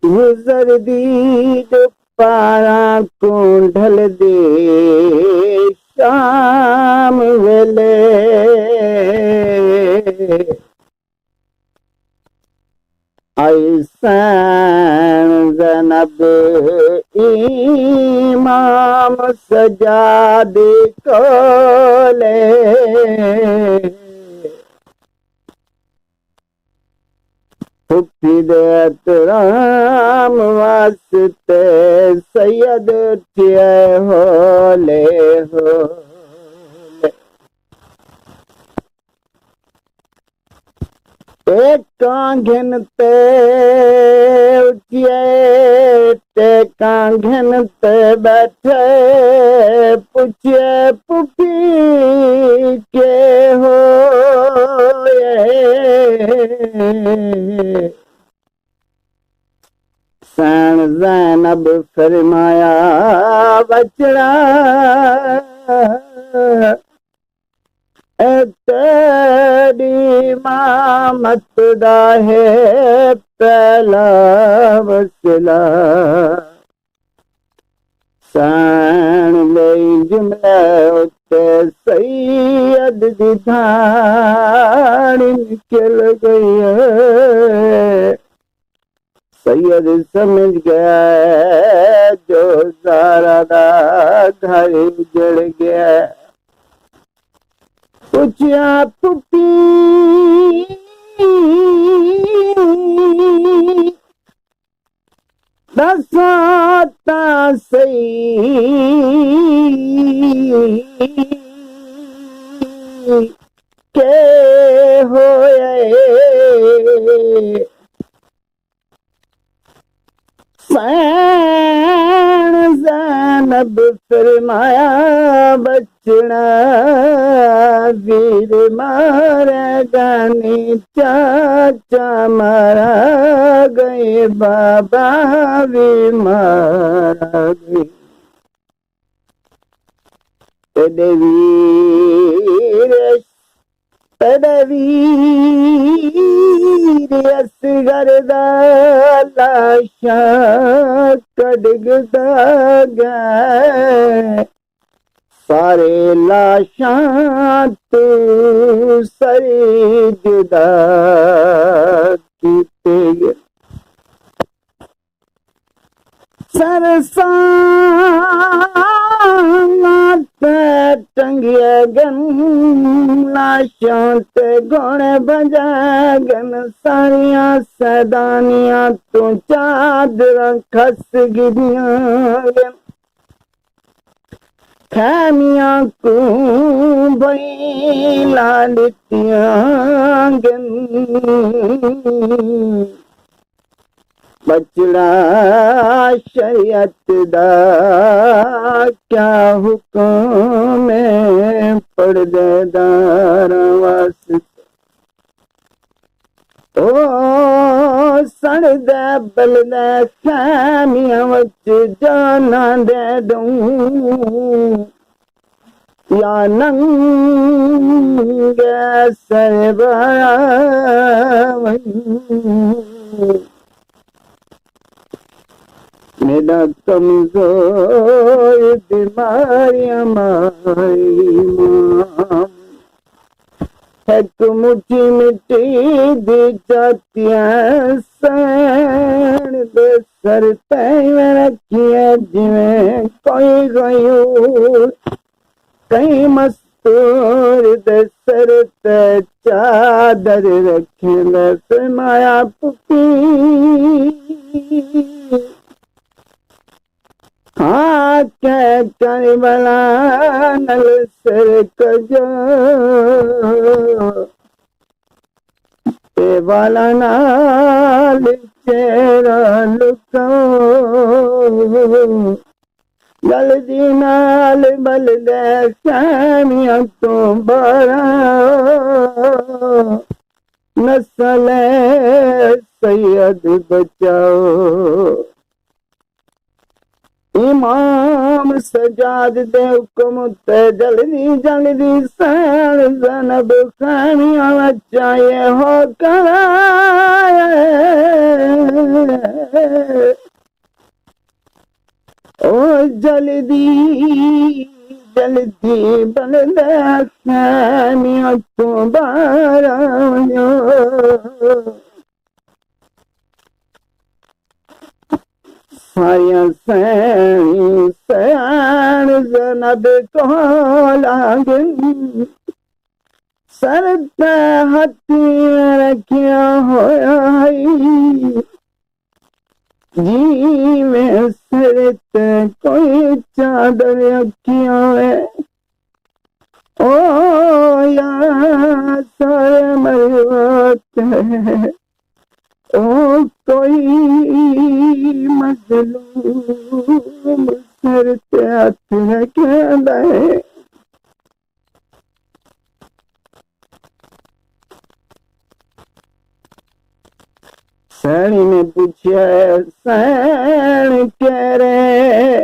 गुजर दी जो पारा को ढल दे शाम वेले ऐसान ज़नब इमाम सजाद कोले एहतराम वास्ते सैयद उठिए होले होले एक कांघन ते उठिए ते कांघन ते बैठे पूछिए पुपी के हो सैन ज़ैनब फरमाया बचड़ा तेरी मामत दा है पहला वसला सैन लई जुमला उत्ते सैयद दी धाड़ी निकल गई है सैयद समझ गया जो ज़ारा दा घर उजड़ गया पूछया पुपी दसाता सही के होए सैन ज़ैनब फरमाया बचड़ा वीर मारा गानी चाचा मारा गए बाबा भी मारा गए तेरे वीर असगर दा लाशा कड़गदा गए सारे लाशां तू सरी जुदा कीते गए सरसां ते टंगिया गन लाशां ते घोड़े बजा गन सारियां सैदानियां तू चादरां खस गिरियां गन खैमियां को बैला लितियां गन बचड़ा शरीयत दा क्या हुक्म है पर्देदारां वास्ते ओ सड़दे बलदे खैमियां वच जाना दे दूं या नंगे सरबरां मेरा कमजोर बीमारियां मारी मां एक मुट्ठी मिट्टी दी जातियां सैन दे सर ते रखिए जिवें कोई गयूर कई मस्तूर दे सर ते चादर रखे फरमाया पुपी हाँ क्या करबला नल सिर कजो ते वाला नाल चेहरा लुको जल्दी नाल बल दे खैमियां तो बारा नस्ल सैयद बचाओ इमाम सजाद दे हुक्म ते जल्दी जल्दी सैन ज़ैनब खानिया चाहिए हो कराए ओ जल्दी जल्दी बंदे खानिया तो बारायो साया सैन सैन ज़ैनब को लागन सर पे हथियार रखिया होया जी में सर ते कोई चादर रखिया है ओ या सर मरवत है ओ कोई मजलूम सर पे हाथ रखिया है सैनी ने पूछा सैन कह रहे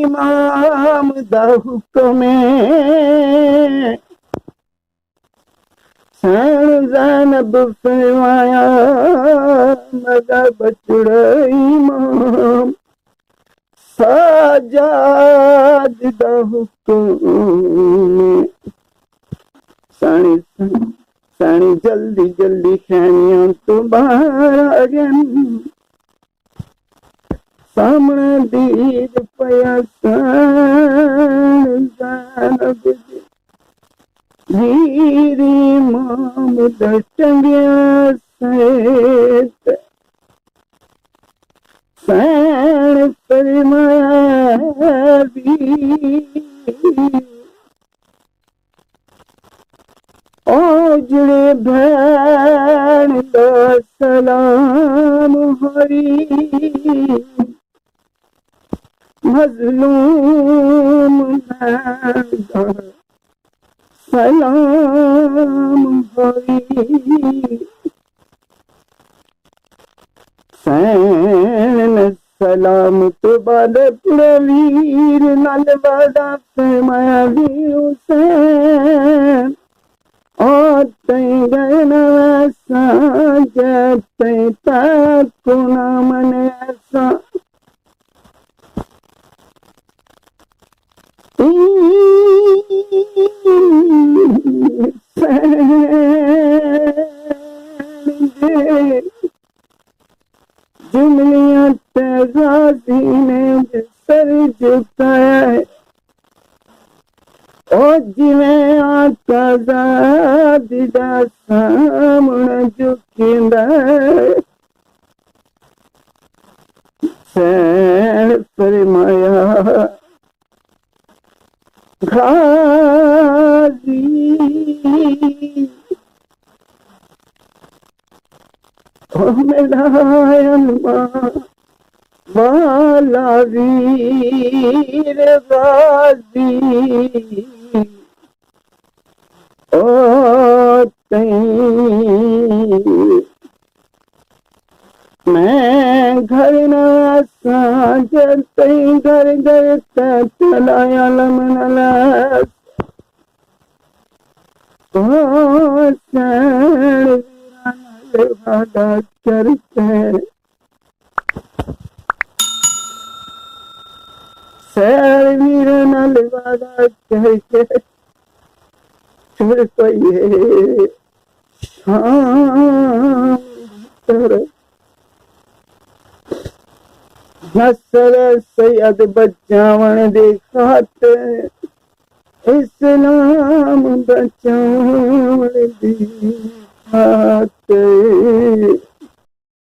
इमाम दा हुक्म है सैन ज़ैनब फरमाया मदा बचड़ा इमाम सजाद दा हुक्म सानी सानी जल्दी जल्दी खैनिया तो बाहर आ गए सामने दीद पया ज़ैनब जीरी माम दटंगिया सैत सैन फरमाया ओ जड़े भैन दा सलाम हरी मजलूम भैन दा सलाम हरी सैन सलाम तो बाद वीर नल वादा फरमाया वीर हुसैन और तई गए तई ताको ना मन ऐसा जुमलियां गाजी ने सर झुकाया है ओ जिवें आका ज़ादी दा सामने झुकिंदा सैन फरमाया गाजी ओ मेरा वाला वीर गाजी ओ तई मैं घर न साज तई घर घर चलाया लमनला ओ सैन वादा करते सैर वीर नाल वादा करके छोड़ पाइए शाम नसर सैयद बचावन दे खातिर इस्लाम बचावन दी खातिर